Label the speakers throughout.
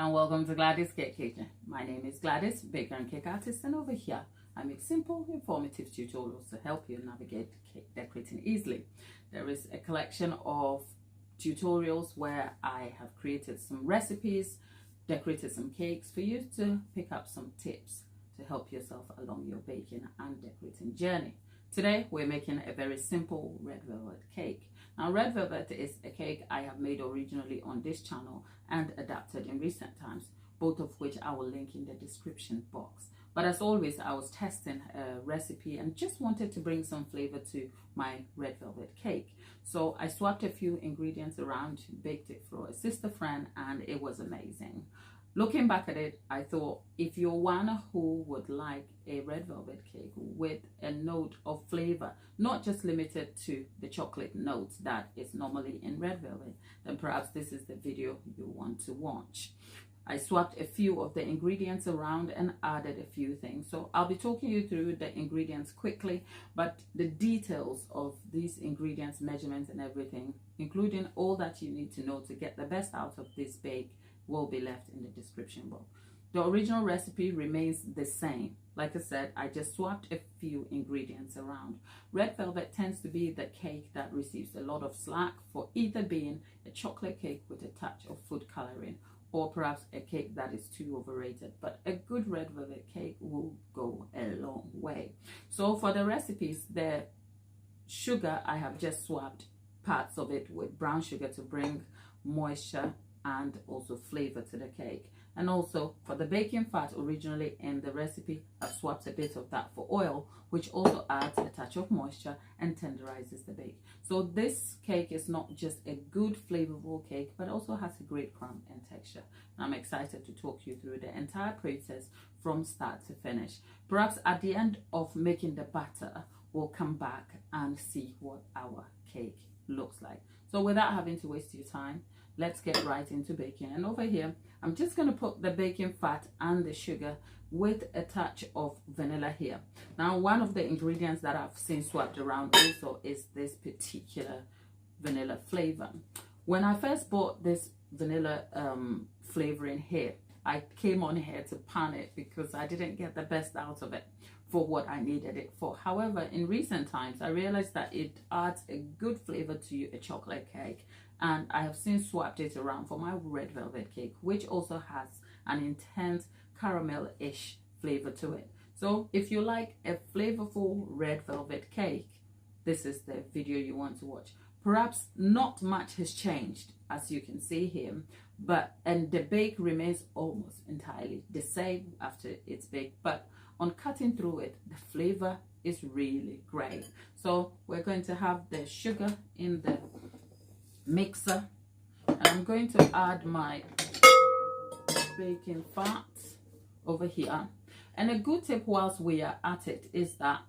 Speaker 1: and welcome to Gladys Cake Kitchen. My name is Gladys, baker and cake artist, and over here I make simple, informative tutorials to help you navigate cake decorating easily. There is a collection of tutorials where I have created some recipes, decorated some cakes for you to pick up some tips to help yourself along your baking and decorating journey. Today we're making a very simple red velvet cake. Now, red velvet is a cake I have made originally on this channel and adapted in recent times, both of which I will link in the description box. But as always, I was testing a recipe and just wanted to bring some flavor to my red velvet cake. So I swapped a few ingredients around, baked it for a sister friend, and it was amazing. Looking back at it, I thought if you're one who would like a red velvet cake with a note of flavor, not just limited to the chocolate notes that is normally in red velvet, then perhaps this is the video you want to watch. I swapped a few of the ingredients around and added a few things. So I'll be talking you through the ingredients quickly, but the details of these ingredients, measurements and everything, including all that you need to know to get the best out of this bake, will be left in the description box. The original recipe remains the same. Like I said, I just swapped a few ingredients around. Red velvet tends to be the cake that receives a lot of slack for either being a chocolate cake with a touch of food coloring, or perhaps a cake that is too overrated. But a good red velvet cake will go a long way. So for the recipes, the sugar, I have just swapped parts of it with brown sugar to bring moisture and also flavor to the cake. And also for the baking fat, originally in the recipe, I've swapped a bit of that for oil, which also adds a touch of moisture and tenderizes the bake. So this cake is not just a good flavorful cake, but also has a great crumb and texture. And I'm excited to talk you through the entire process from start to finish. Perhaps at the end of making the batter, we'll come back and see what our cake looks like. So without having to waste your time, let's get right into baking. And over here, I'm just going to put the baking fat and the sugar with a touch of vanilla here. Now, one of the ingredients that I've seen swapped around also is this particular vanilla flavor. When I first bought this vanilla flavoring here, I came on here to pan it because I didn't get the best out of it for what I needed it for. However, in recent times, I realized that it adds a good flavor to a chocolate cake, and I have since swapped it around for my red velvet cake, which also has an intense caramel-ish flavor to it. So if you like a flavorful red velvet cake, this is the video you want to watch. Perhaps not much has changed, as you can see here, and the bake remains almost entirely the same after it's baked, but on cutting through it, the flavor is really great. So we're going to have the sugar in the mixer, and I'm going to add my baking fat over here. And a good tip whilst we are at it is that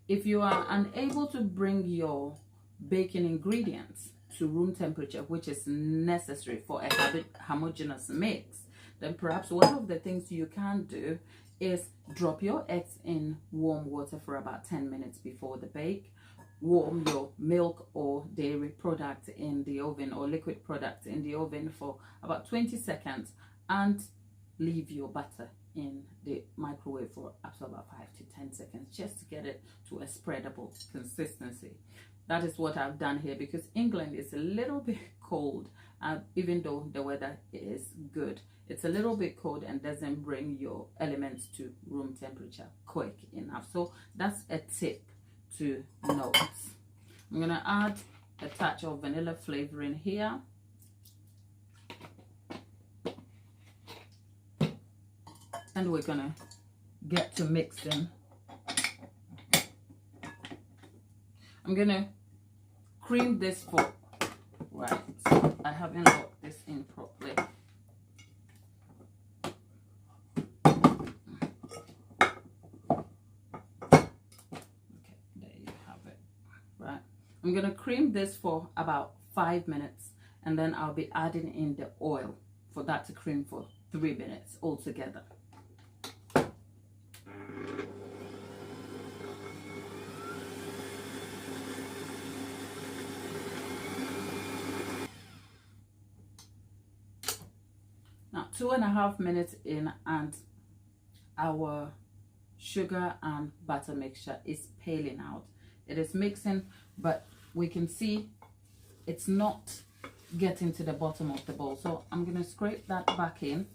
Speaker 1: if you are unable to bring your baking ingredients to room temperature, which is necessary for a homogeneous mix, then perhaps one of the things you can do is drop your eggs in warm water for about 10 minutes before the bake. Warm your milk or dairy product in the oven, or liquid product in the oven, for about 20 seconds, and leave your butter in the microwave for up to about 5 to 10 seconds just to get it to a spreadable consistency. That is what I've done here because England is a little bit cold, even though the weather is good. It's a little bit cold and doesn't bring your elements to room temperature quick enough. So that's a tip to note. I'm going to add a touch of vanilla flavoring here. And we're going to get to mixing. I'm going to cream this for, right, so I haven't locked this in properly. I'm going to cream this for about 5 minutes, and then I'll be adding in the oil for that to cream for 3 minutes altogether. to 2.5 minutes in, and our sugar and butter mixture is paling out. It is mixing, but we can see it's not getting to the bottom of the bowl. So I'm going to scrape that back in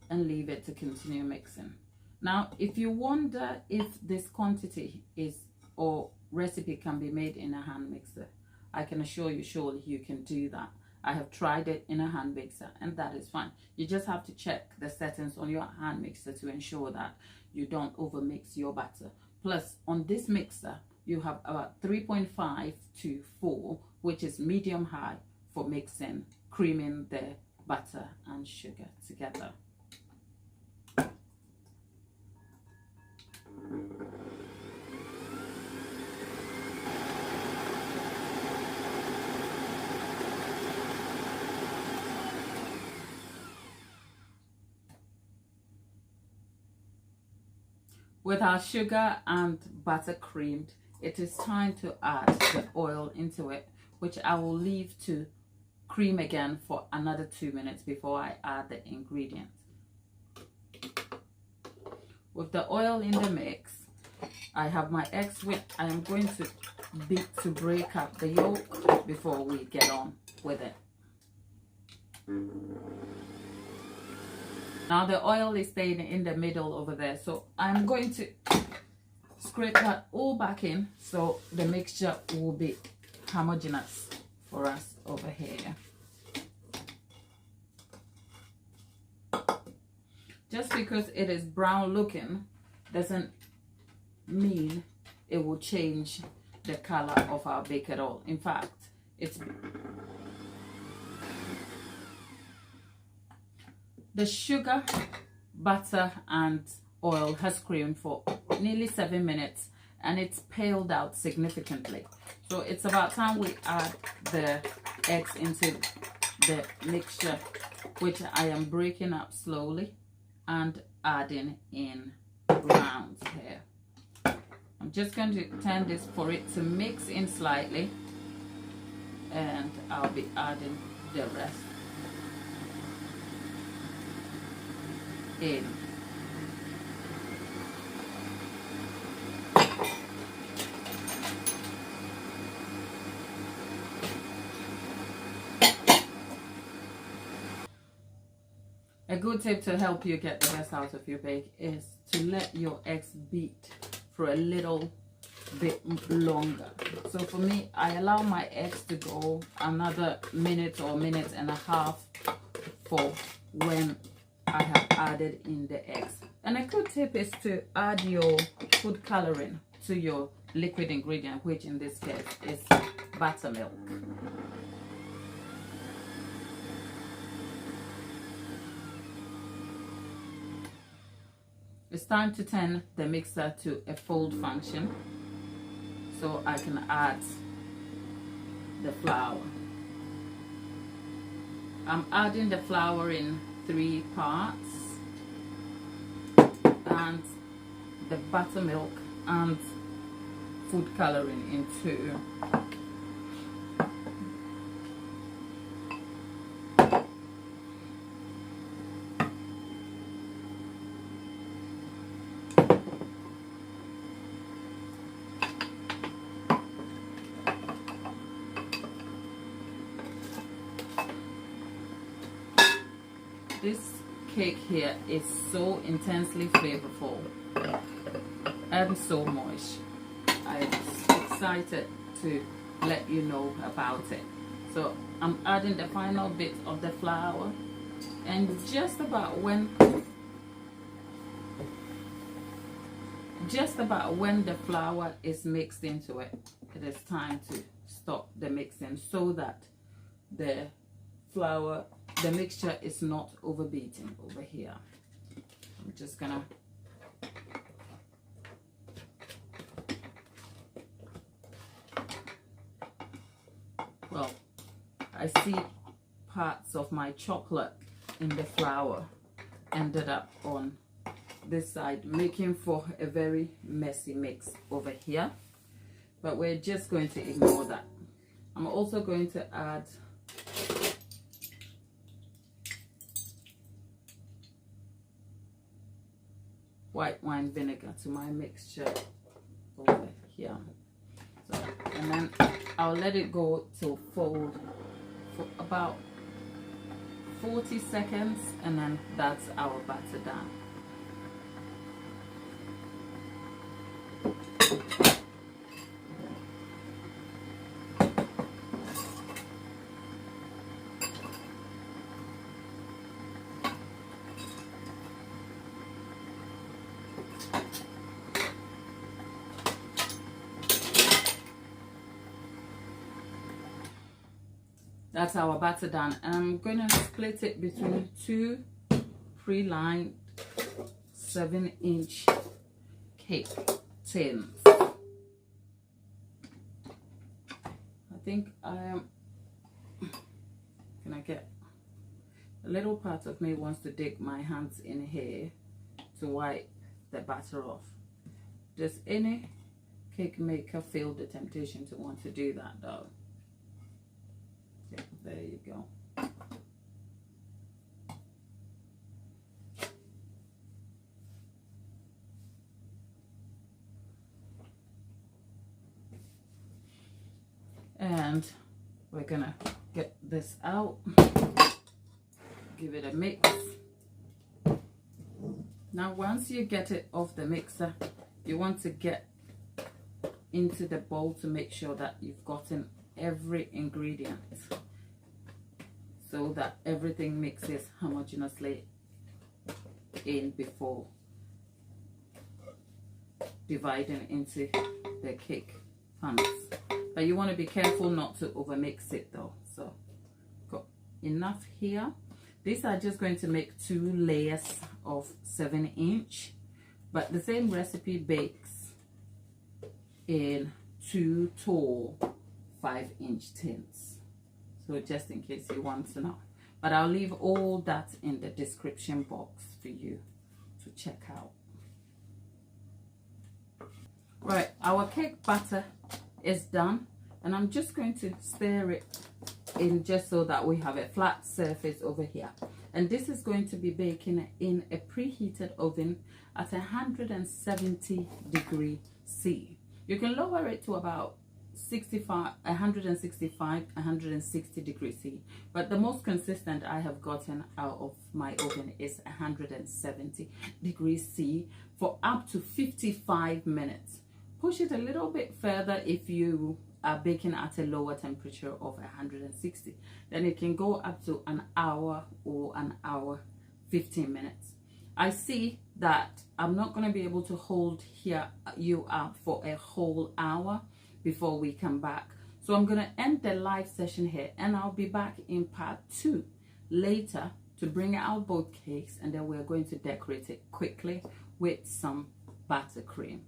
Speaker 1: and leave it to continue mixing. Now, if you wonder if this quantity is or recipe can be made in a hand mixer, I can assure you, surely you can do that. I have tried it in a hand mixer and that is fine. You just have to check the settings on your hand mixer to ensure that you don't over mix your batter. Plus, on this mixer, you have about 3.5 to 4, which is medium high for mixing, creaming the butter and sugar together. With our sugar and butter creamed, it is time to add the oil into it, which I will leave to cream again for another 2 minutes before I add the ingredients. With the oil in the mix, I have my eggs which I am going to beat to break up the yolk before we get on with it. Now the oil is staying in the middle over there, so I'm going to scrape that all back in so the mixture will be homogeneous for us over here. Just because it is brown looking doesn't mean it will change the color of our bake at all. In fact, the sugar, butter and oil has creamed for nearly 7 minutes and it's paled out significantly. So it's about time we add the eggs into the mixture, which I am breaking up slowly and adding in rounds here. I'm just going to turn this for it to mix in slightly, and I'll be adding the rest in. A good tip to help you get the best out of your bake is to let your eggs beat for a little bit longer. So for me, I allow my eggs to go another minute or minute and a half for when I have added in the eggs. And a good tip is to add your food coloring to your liquid ingredient, which in this case is buttermilk. It's time to turn the mixer to a fold function so I can add the flour. I'm adding the flour in 3 parts and the buttermilk and food coloring in 2. This cake here is so intensely flavorful and so moist. I'm excited to let you know about it. So I'm adding the final bit of the flour, and just about when the flour is mixed into it, it is time to stop the mixing so that the mixture is not overbeaten over here. I'm just gonna I see parts of my chocolate in the flour ended up on this side, making for a very messy mix over here, but we're just going to ignore that. I'm also going to add white wine vinegar to my mixture over here. So, and then I'll let it go to fold for about 40 seconds, and then that's our batter done. That's our batter done, and I'm going to split it between two pre-lined 7-inch cake tins. I think I am gonna get a little part of me wants to dig my hands in here to wipe the batter off. Does any cake maker feel the temptation to want to do that though? Yeah, there you go. And we're gonna get this out, give it a mix. Now once you get it off the mixer, you want to get into the bowl to make sure that you've gotten every ingredient so that everything mixes homogeneously in before dividing into the cake pans. But you want to be careful not to overmix it though. So got enough here. These are just going to make 2 layers of 7-inch, but the same recipe bakes in 2 tall 5-inch tins. So just in case you want to know. But I'll leave all that in the description box for you to check out. Right, our cake batter is done, and I'm just going to stir it in just so that we have a flat surface over here. And this is going to be baking in a preheated oven at 170°C. You can lower it to about 160°C, but the most consistent I have gotten out of my oven is 170°C for up to 55 minutes. Push it a little bit further if you are baking at a lower temperature of 160. Then it can go up to an hour or an hour 15 minutes. I see that I'm not going to be able to hold you up for a whole hour before we come back. So I'm going to end the live session here, and I'll be back in part 2 later to bring out both cakes, and then we're going to decorate it quickly with some buttercream.